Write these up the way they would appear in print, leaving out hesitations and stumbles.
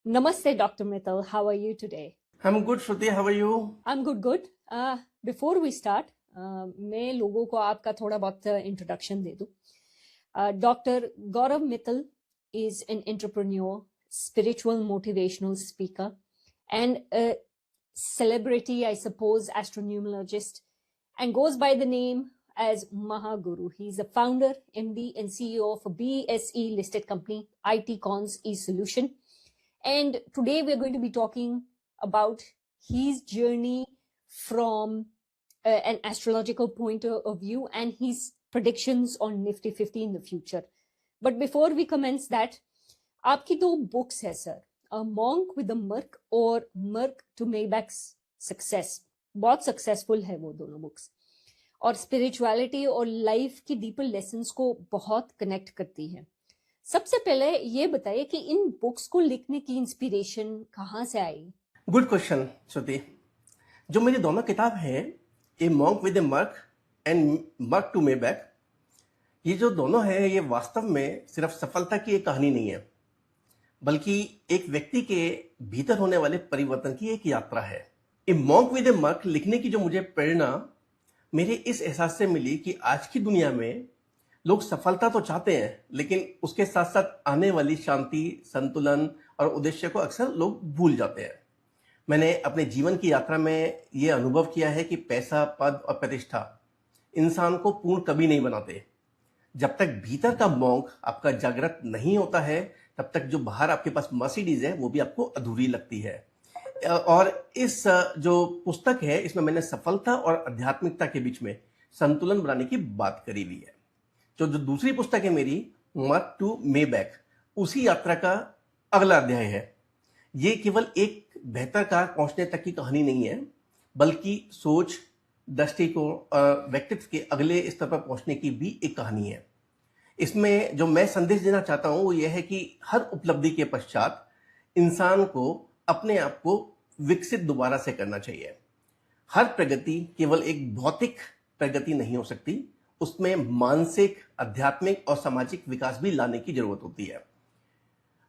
Namaste, Dr. Mittal. How are you today? I'm good, Shruti. How are you? I'm good. Before we start, मैं लोगों को आपका थोड़ा बहुत इंट्रोडक्शन दे दूं. Dr. Gaurav Mittal is an entrepreneur, spiritual motivational speaker, and a celebrity, I suppose, astronumerologist, and goes by the name as Mahaguru. He's the founder, MD, and CEO of a BSE listed company, IT Cons eSolution. And today we're going to be talking about his journey from an astrological point of view and his predictions on Nifty 50 in the future. But before we commence that, आपकी दो books है sir, A Monk with a Merc और Merc to Maybach's Success. बहुत successful है वो दोनों books और spirituality और life की deeper lessons को बहुत connect करती है. सबसे पहले ये बताइए कि इन बुक्स को लिखने की इंस्पिरेशन कहाँ से आई? गुड क्वेश्चन श्रुति. जो मेरी दोनों किताब है, a monk with a Merc and Merc to Maybach, ये जो दोनों है ये वास्तव में सिर्फ सफलता की एक कहानी नहीं है, बल्कि एक व्यक्ति के भीतर होने वाले परिवर्तन की एक यात्रा है. A monk with a Merc लिखने की जो मुझे प्रेरणा मेरे इस एहसास से मिली कि आज की दुनिया में लोग सफलता तो चाहते हैं, लेकिन उसके साथ साथ आने वाली शांति, संतुलन और उद्देश्य को अक्सर लोग भूल जाते हैं. मैंने अपने जीवन की यात्रा में ये अनुभव किया है कि पैसा, पद और प्रतिष्ठा इंसान को पूर्ण कभी नहीं बनाते. जब तक भीतर का मॉन्क आपका जागृत नहीं होता है, तब तक जो बाहर आपके पास मर्सिडीज है वो भी आपको अधूरी लगती है. और इस जो पुस्तक है, इसमें मैंने सफलता और आध्यात्मिकता के बीच में संतुलन बनाने की बात करी हुई है. जो दूसरी पुस्तक है मेरी, मर्क टू मेबैक, उसी यात्रा का अगला अध्याय है. ये केवल एक बेहतर कार पहुंचने तक की कहानी नहीं है, बल्कि सोच, दृष्टिकोण और व्यक्तित्व के अगले स्तर पर पहुंचने की भी एक कहानी है. इसमें जो मैं संदेश देना चाहता हूं वो यह है कि हर उपलब्धि के पश्चात इंसान को अपने आप को विकसित दोबारा से करना चाहिए. हर प्रगति केवल एक भौतिक प्रगति नहीं हो सकती, उसमें मानसिक, आध्यात्मिक और सामाजिक विकास भी लाने की जरूरत होती है.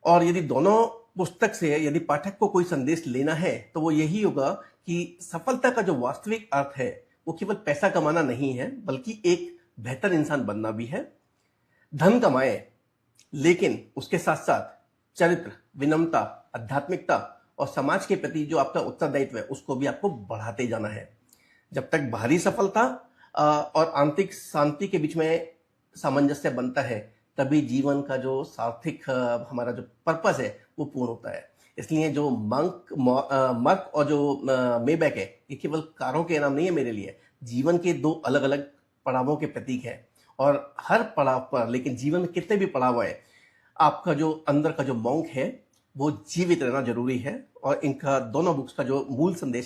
और यदि दोनों पुस्तक से यदि पाठक को कोई संदेश लेना है तो वो यही होगा कि सफलता का जो वास्तविक अर्थ है वो केवल पैसा कमाना नहीं है, बल्कि एक बेहतर इंसान बनना भी है. धन कमाए, लेकिन उसके साथ साथ चरित्र, विनम्रता, आध्यात्मिकता और समाज के प्रति जो आपका उत्तरदायित्व है उसको भी आपको बढ़ाते जाना है. जब तक बाहरी सफलता और आंतरिक शांति के बीच में सामंजस्य बनता है, तभी जीवन का जो सार्थक हमारा जो पर्पस है वो पूर्ण होता है. इसलिए जो मर्क और जो मेबैक है, ये केवल कारों के नाम नहीं है मेरे लिए, जीवन के दो अलग अलग पड़ावों के प्रतीक है. और हर पड़ाव पर, लेकिन जीवन में कितने भी पड़ाव है, आपका जो अंदर का जो मॉन्क है वो जीवित रहना जरूरी है. और इनका दोनों बुक्स का जो मूल संदेश है